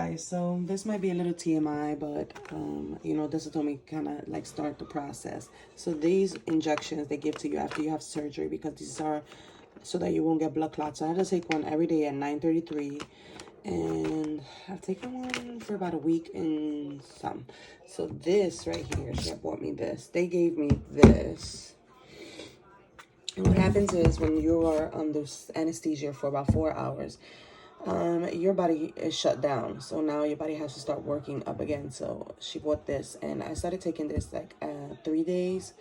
guys, so this might be a little TMI, but this will me kind of like start the process. So these injections they give to you after you have surgery, because these are so that you won't get blood clots. So I have to take one every day at 9:33, and I've taken one for about a week and some. So this right here, she had bought me this. They gave me this. And what happens is when you are under anesthesia for about 4 hours, your body is shut down. So now your body has to start working up again. So she bought this, and I started taking this like 3 days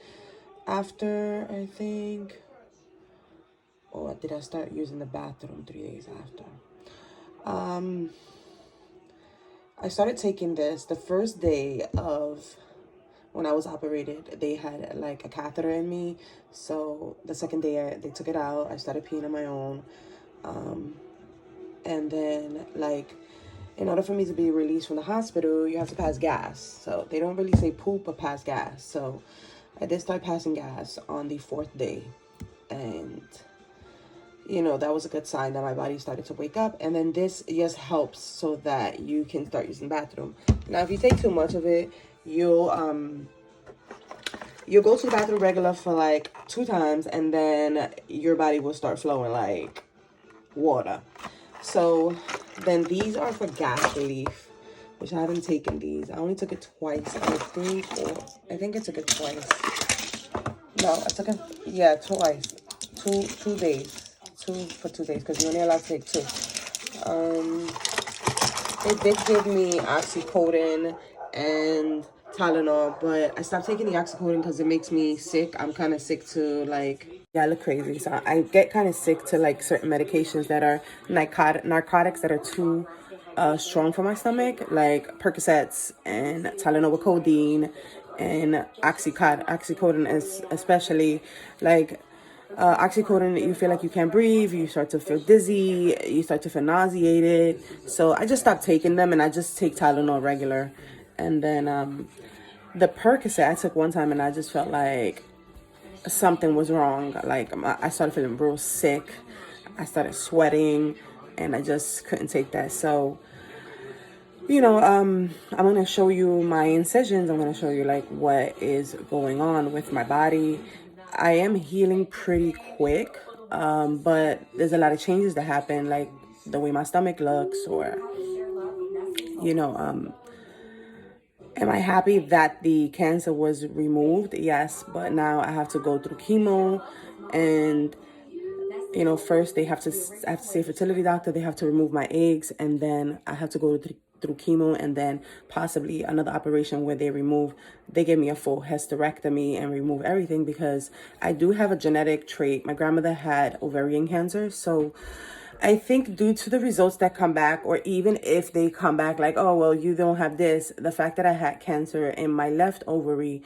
after, I think. Or did I start using the bathroom 3 days after? I started taking this the first day of when I was operated. They had like a catheter in me. So the second day they took it out. I started peeing on my own. And then like, in order for me to be released from the hospital, you have to pass gas. So they don't really say poop, but pass gas. So I did start passing gas on the 4th day. And that was a good sign that my body started to wake up. And then this just helps so that you can start using the bathroom. Now, if you take too much of it, you'll go to the bathroom regular for like 2 times, and then your body will start flowing like water. So then these are for gas relief, which I haven't taken these. I only took it twice, I think I took it twice. No, I took it, yeah, twice. Two days. 2 days, because you're only allowed to take 2. They did give me oxycodone and Tylenol, but I stopped taking the oxycodone because it makes me sick. I'm kind of sick to like, yeah, I look crazy. So I get kind of sick to like certain medications that are narcotics that are too strong for my stomach, like Percocets and Tylenol with codeine and oxycodone is especially like oxycodone. You feel like you can't breathe, you start to feel dizzy, you start to feel nauseated. So I just stopped taking them, and I just take Tylenol regular. And then the Percocet I took one time, and I just felt like something was wrong. Like I started feeling real sick, I started sweating, and I just couldn't take that. So I'm going to show you my incisions. I'm going to show you like what is going on with my body. I am healing pretty quick, but there's a lot of changes that happen, like the way my stomach looks, or, am I happy that the cancer was removed? Yes, but now I have to go through chemo, and first I have to see a fertility doctor. They have to remove my eggs, and then I have to go through chemo, and then possibly another operation where they give me a full hysterectomy and remove everything, because I do have a genetic trait. My grandmother had ovarian cancer, so I think due to the results that come back, or even if they come back like, oh, well, you don't have this, the fact that I had cancer in my left ovary,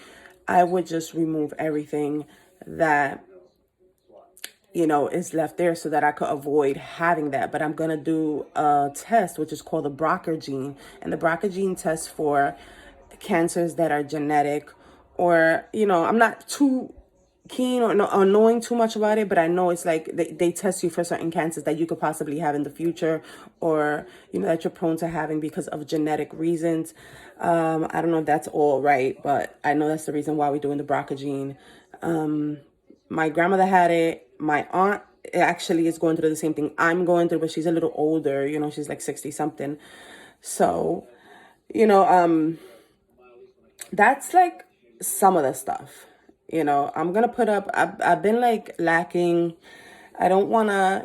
I would just remove everything that is left there, so that I could avoid having that. But I'm going to do a test, which is called the BRCA gene. And the BRCA gene tests for cancers that are genetic, or, I'm not too keen or knowing too much about it, but I know it's like they test you for certain cancers that you could possibly have in the future, or, that you're prone to having because of genetic reasons. I don't know if that's all right, but I know that's the reason why we're doing the BRCA gene. My grandmother had it. My aunt actually is going through the same thing I'm going through, but she's a little older. She's like 60 something. So, that's like some of the stuff. I'm going to put up, I've been like lacking. I don't want to,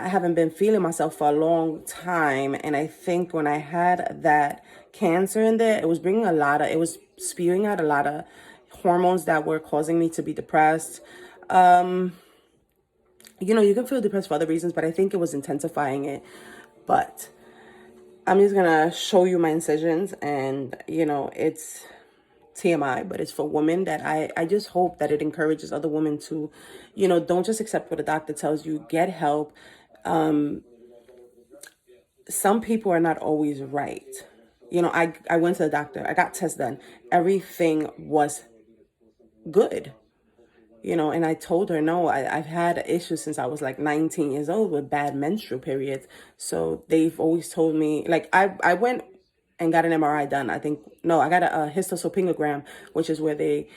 haven't been feeling myself for a long time. And I think when I had that cancer in there, it was spewing out a lot of hormones that were causing me to be depressed. You can feel depressed for other reasons, but I think it was intensifying it. But I'm just going to show you my incisions, and, it's TMI, but it's for women. That I just hope that it encourages other women to, don't just accept what a doctor tells you, get help. Some people are not always right. I went to the doctor, I got tests done. Everything was good. and I told her, no, I've had issues since I was like 19 years old with bad menstrual periods. So they've always told me, like, I went and got an MRI done. I think, no, I got a histosalpingogram, which is where they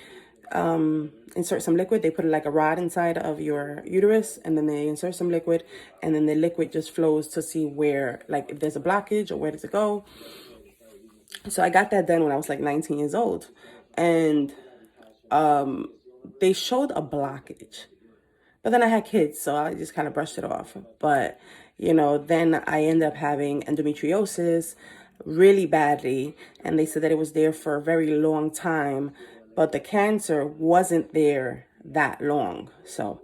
insert some liquid. They put like a rod inside of your uterus, and then they insert some liquid, and then the liquid just flows to see where, like, if there's a blockage or where does it go. So I got that done when I was like 19 years old. And they showed a blockage. But then I had kids, so I just kind of brushed it off. But, then I ended up having endometriosis really badly. And they said that it was there for a very long time, but the cancer wasn't there that long. So,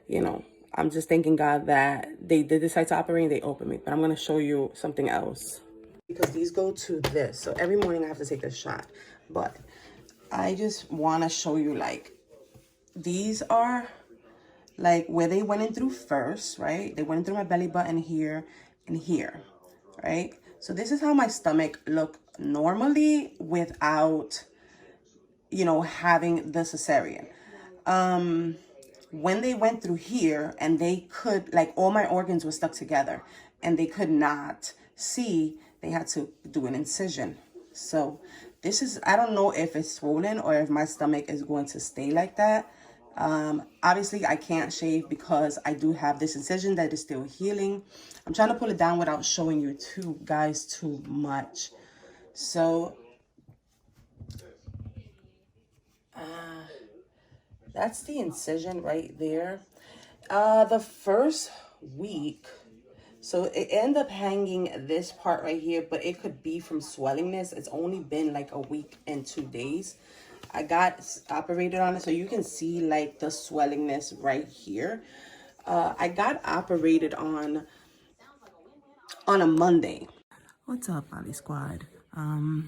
I'm just thanking God that they did decide to operate and they opened me. But I'm going to show you something else. Because these go to this. So every morning I have to take this shot. But I just want to show you, like, these are like where they went in through first, right? They went in through my belly button here and here, right? So this is how my stomach looked normally without, having the cesarean. When they went through here and they could, like, all my organs were stuck together and they could not see, they had to do an incision. So this is, I don't know if it's swollen or if my stomach is going to stay like that. Obviously I can't shave because I do have this incision that is still healing. I'm trying to pull it down without showing you guys too much. So that's the incision right there. The first week, so it ended up hanging this part right here, but it could be from swellingness. It's only been like a week and 2 days. I got operated on it, so you can see like the swellingness right here. I got operated on a Monday. What's up, Molly Squad? My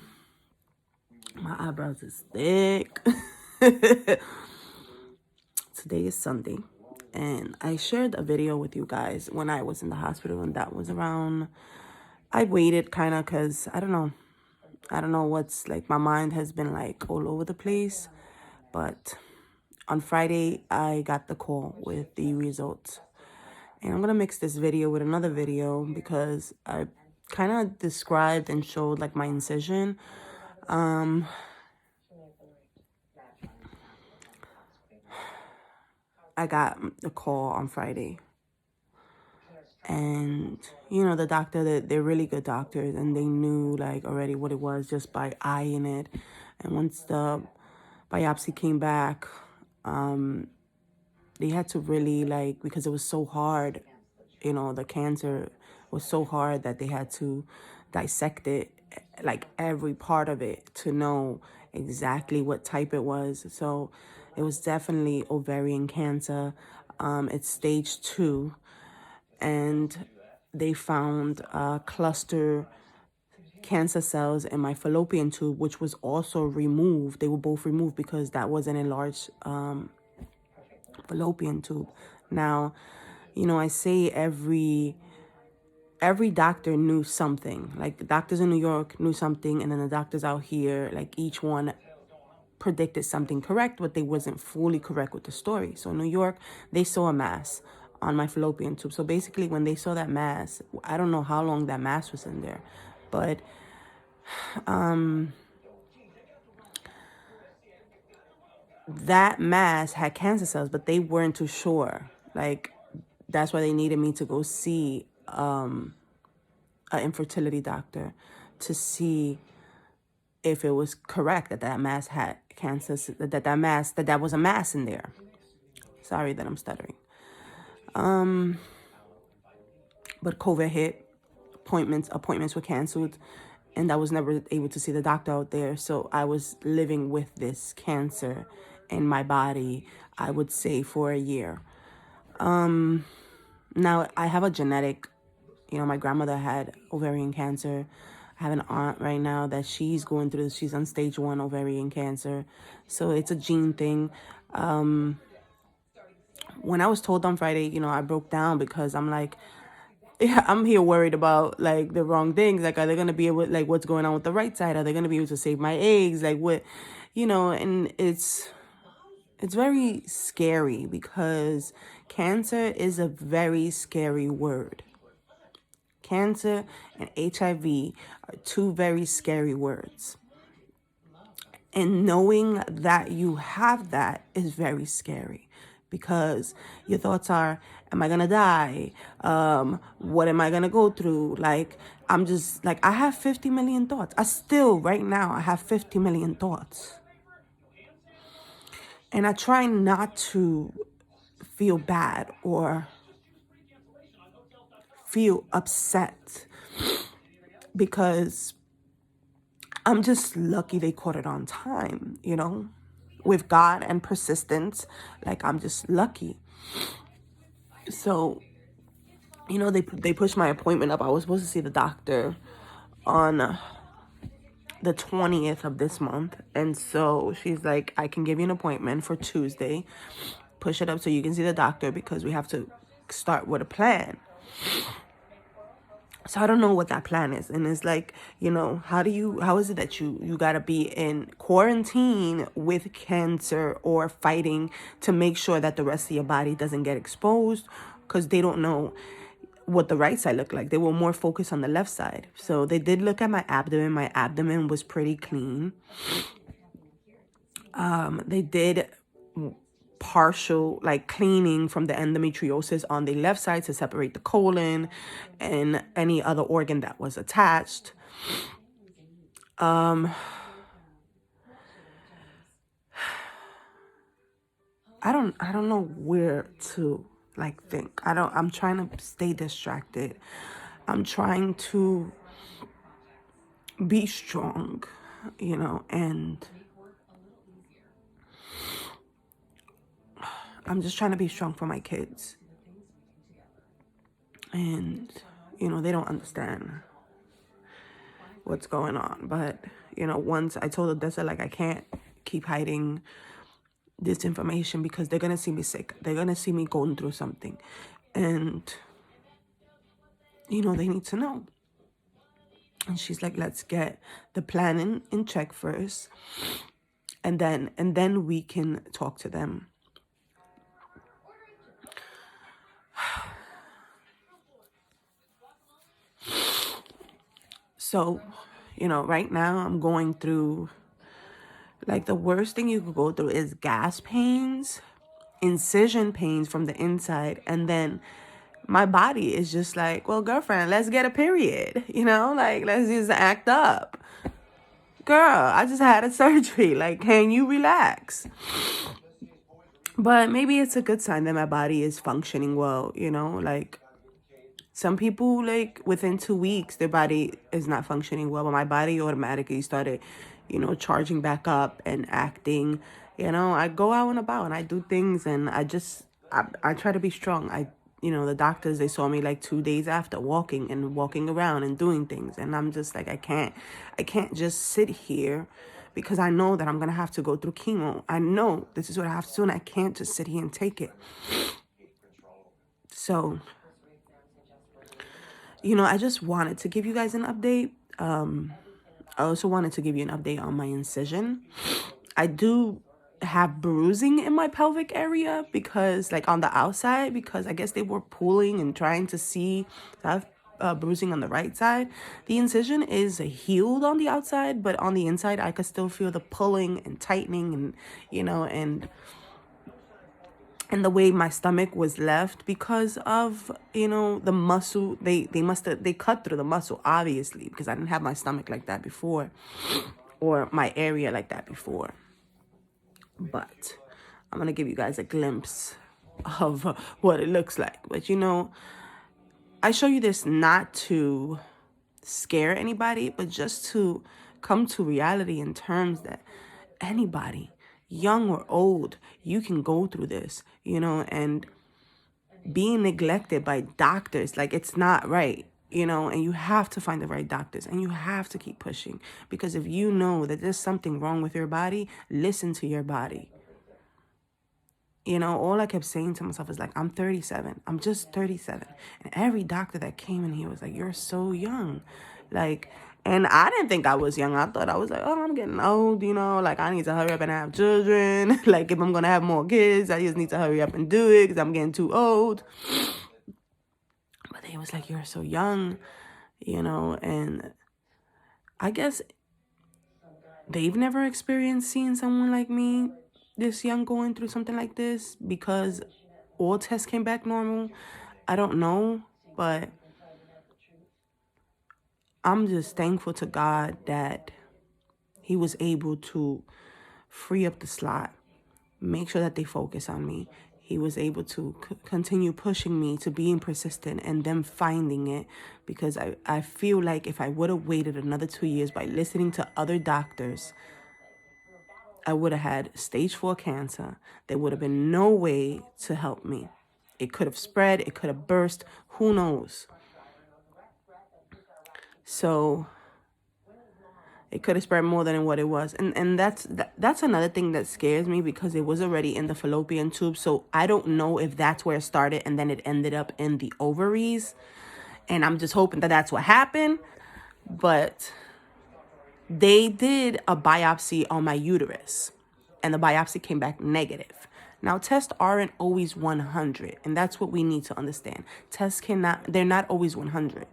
eyebrows is thick. Today is Sunday, and I shared a video with you guys when I was in the hospital, and that was around, I waited kind of because I don't know what's, like, my mind has been like all over the place. But on Friday I got the call with the results, and I'm gonna mix this video with another video because I kind of described and showed like my incision. I got the call on Friday, and the doctor, they're really good doctors, and they knew like already what it was just by eyeing it. And once the biopsy came back, they had to really, like, because it was so hard, the cancer was so hard that they had to dissect it, like every part of it, to know exactly what type it was. So it was definitely ovarian cancer. It's stage 2, and they found cluster cancer cells in my fallopian tube, which was also removed. They were both removed because that was an enlarged fallopian tube. Now, I say every doctor knew something. Like, the doctors in New York knew something, and then the doctors out here, like, each one predicted something correct, but they wasn't fully correct with the story. So in New York, they saw a mass on my fallopian tube. So basically, when they saw that mass, I don't know how long that mass was in there, but that mass had cancer cells, but they weren't too sure. Like, that's why they needed me to go see an infertility doctor to see if it was correct that mass had cancer, that was a mass in there. Sorry that I'm stuttering. But COVID hit, appointments were canceled, and I was never able to see the doctor out there. So I was living with this cancer in my body, I would say, for a year. Now I have a genetic, my grandmother had ovarian cancer. I have an aunt right now that she's going through this. She's on stage 1 ovarian cancer. So it's a gene thing. When I was told on Friday, I broke down because I'm like, yeah, I'm here worried about like the wrong things. Like, are they going to be able, like, what's going on with the right side? Are they going to be able to save my eggs? Like, what, and it's It's very scary because cancer is a very scary word. Cancer and HIV are two very scary words. And knowing that you have that is very scary because your thoughts are, am I going to die? What am I going to go through? Like, I'm just like, I have 50 million thoughts. Right now, I have 50 million thoughts. And I try not to feel bad or feel upset because I'm just lucky they caught it on time, with God and persistence. Like, I'm just lucky. So, they pushed my appointment up. I was supposed to see the doctor on the 20th of this month. And so she's like, I can give you an appointment for Tuesday. Push it up so you can see the doctor because we have to start with a plan. So I don't know what that plan is. And it's like, how is it that you got to be in quarantine with cancer or fighting to make sure that the rest of your body doesn't get exposed? Because they don't know what the right side looked like. They were more focused on the left side. So they did look at my abdomen. My abdomen was pretty clean. They did partial cleaning from the endometriosis on the left side to separate the colon and any other organ that was attached. I don't know where to think. I'm trying to stay distracted. I'm trying to be strong, and I'm just trying to be strong for my kids. And, they don't understand what's going on. But, once I told Odessa, I can't keep hiding this information because they're going to see me sick. They're going to see me going through something. And, they need to know. And she's like, let's get the plan in check first. And then we can talk to them. So, right now I'm going through, the worst thing you could go through is gas pains, incision pains from the inside. And then my body is just like, well, girlfriend, let's get a period, let's just act up. Girl, I just had a surgery. Can you relax? But maybe it's a good sign that my body is functioning well, some people, within 2 weeks, their body is not functioning well. But my body automatically started, charging back up and acting. I go out and about and I do things and I try to be strong. The doctors, they saw me 2 days after walking around and doing things. And I'm just like, I can't just sit here because I know that I'm going to have to go through chemo. I know this is what I have to do and I can't just sit here and take it. So, I just wanted to give you guys an update. I also wanted to give you an update on my incision. I do have bruising in my pelvic area because on the outside, because I guess they were pulling and trying to see. I have bruising on the right side. The incision is healed on the outside, but on the inside, I could still feel the pulling and tightening and the way my stomach was left because of, the muscle. They cut through the muscle, obviously, because I didn't have my stomach like that before or my area like that before. But I'm going to give you guys a glimpse of what it looks like. But, I show you this not to scare anybody, but just to come to reality in terms that anybody, young or old, you can go through this, and being neglected by doctors, it's not right, and you have to find the right doctors and you have to keep pushing because if you know that there's something wrong with your body, listen to your body. All I kept saying to myself is I'm 37. I'm just 37. And every doctor that came in here was like, you're so young. And I didn't think I was young. I thought I was like, oh, I'm getting old, you know, like I need to hurry up and have children. Like if I'm going to have more kids, I just need to hurry up and do it because I'm getting too old. But they was like, you're so young, you know, and I guess they've never experienced seeing someone like me this young going through something like this because all tests came back normal. I don't know, but I'm just thankful to God that he was able to free up the slot, make sure that they focus on me. He was able to continue pushing me to being persistent and them finding it, because I feel like if I would have waited another 2 years by listening to other doctors, I would have had stage 4 cancer. There would have been no way to help me. It could have spread. It could have burst. Who knows? So it could have spread more than what it was. And that's another thing that scares me, because it was already in the fallopian tube. So I don't know if that's where it started and then it ended up in the ovaries. And I'm just hoping that that's what happened. But they did a biopsy on my uterus, and the biopsy came back negative. Now, tests aren't always 100, and that's what we need to understand. They're not always 100.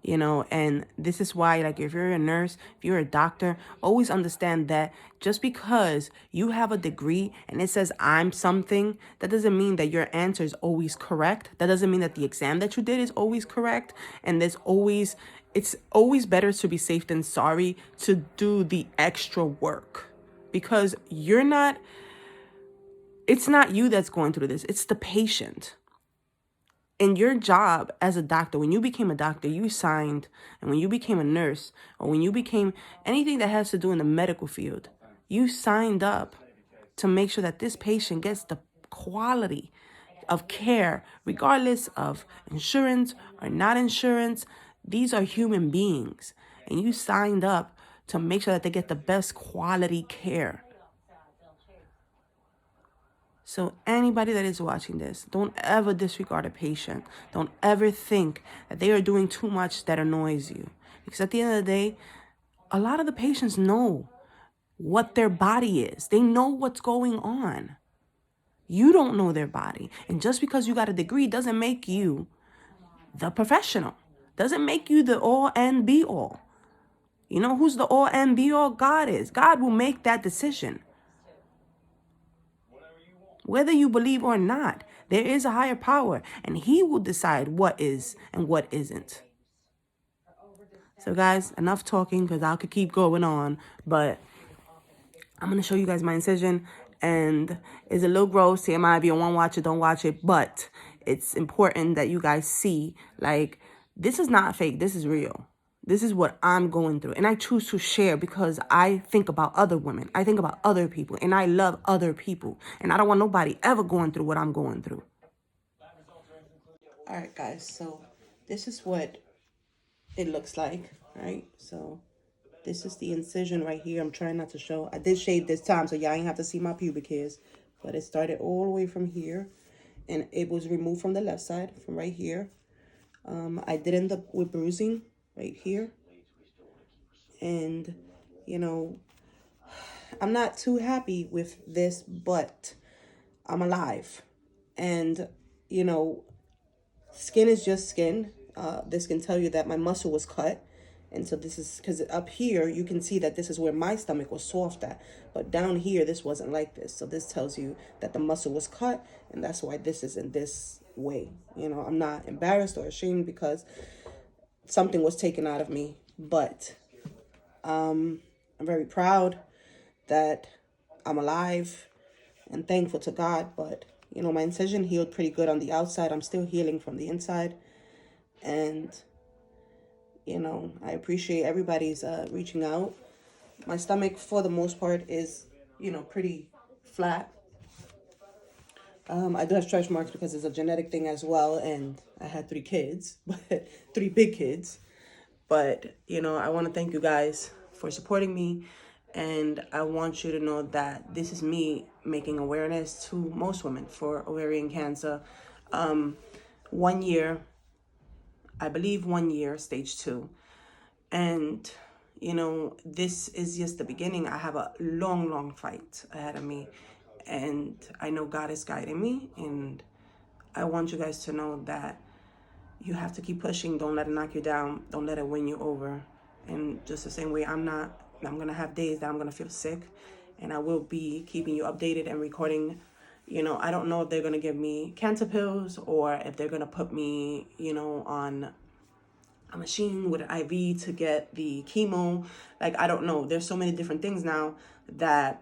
You know, and this is why, like, if you're a nurse, if you're a doctor, always understand that just because you have a degree and it says I'm something, that doesn't mean that your answer is always correct. That doesn't mean that the exam that you did is always correct. And it's always better to be safe than sorry to do the extra work, because it's not you that's going through this. It's the patient. In your job as a doctor, when you became a doctor, you signed, and when you became a nurse, or when you became anything that has to do in the medical field, you signed up to make sure that this patient gets the quality of care, regardless of insurance or not insurance. These are human beings, and you signed up to make sure that they get the best quality care. So anybody that is watching this, don't ever disregard a patient. Don't ever think that they are doing too much that annoys you. Because at the end of the day, a lot of the patients know what their body is. They know what's going on. You don't know their body. And just because you got a degree doesn't make you the professional. Doesn't make you the all and be all. You know who's the all and be all? God is. God will make that decision. Whether you believe or not, there is a higher power, and he will decide what is and what isn't. So guys, enough talking, because I could keep going on, but I'm going to show you guys my incision, and it's a little gross. TMI, if you don't want to watch it, don't watch it, but it's important that you guys see, like, this is not fake. This is real. This is what I'm going through. And I choose to share because I think about other women. I think about other people. And I love other people. And I don't want nobody ever going through what I'm going through. All right, guys. So this is what it looks like, right? So this is the incision right here. I'm trying not to show. I did shave this time, so y'all ain't have to see my pubic hairs. But it started all the way from here. And it was removed from the left side, from right here. I did end up with bruising right here. And, you know, I'm not too happy with this, but I'm alive. And, you know, skin is just skin. This can tell you that my muscle was cut. And so this is, because up here, you can see that this is where my stomach was soft at. But down here, this wasn't like this. So this tells you that the muscle was cut. And that's why this is in this way. You know, I'm not embarrassed or ashamed because something was taken out of me. But I'm very proud that I'm alive and thankful to God. But, you know, my incision healed pretty good on the outside. I'm still healing from the inside. And, you know, I appreciate everybody's reaching out. My stomach, for the most part, is, you know, pretty flat. I do have stretch marks because it's a genetic thing as well. And I had 3 kids, but 3 big kids. But, you know, I want to thank you guys for supporting me. And I want you to know that this is me making awareness to most women for ovarian cancer. 1 year, I believe 1 year, stage 2. And, you know, this is just the beginning. I have a long, long fight ahead of me. And I know God is guiding me. And I want you guys to know that you have to keep pushing. Don't let it knock you down. Don't let it win you over. And just the same way I'm going to have days that I'm going to feel sick. And I will be keeping you updated and recording. You know, I don't know if they're going to give me cancer pills or if they're going to put me, you know, on a machine with an IV to get the chemo. Like, I don't know. There's so many different things now that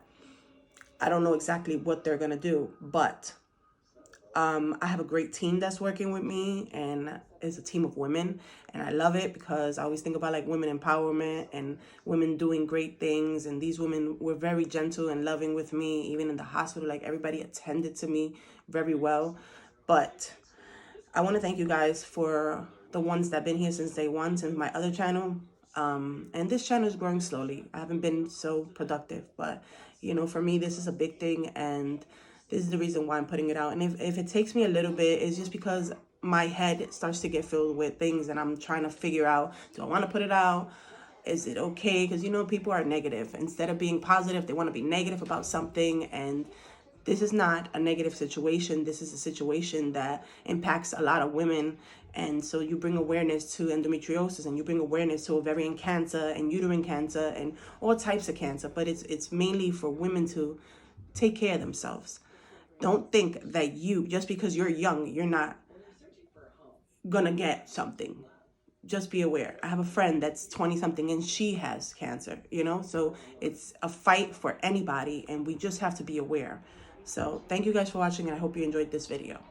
I don't know exactly what they're going to do. But I have a great team that's working with me, and it's a team of women, and I love it because I always think about like women empowerment and women doing great things. And these women were very gentle and loving with me, even in the hospital. Like, everybody attended to me very well. But I want to thank you guys for the ones that have been here since day one, since my other channel. And this channel is growing slowly. I haven't been so productive, but you know, for me, this is a big thing, and this is the reason why I'm putting it out. And if it takes me a little bit, it's just because my head starts to get filled with things, and I'm trying to figure out, do I want to put it out? Is it okay? Because, you know, people are negative. Instead of being positive, they want to be negative about something. And this is not a negative situation. This is a situation that impacts a lot of women. And so you bring awareness to endometriosis, and you bring awareness to ovarian cancer and uterine cancer and all types of cancer. But it's mainly for women to take care of themselves. Don't think that just because you're young, you're not gonna get something. Just be aware. I have a friend that's 20 something and she has cancer, you know? So it's a fight for anybody, and we just have to be aware. So thank you guys for watching, and I hope you enjoyed this video.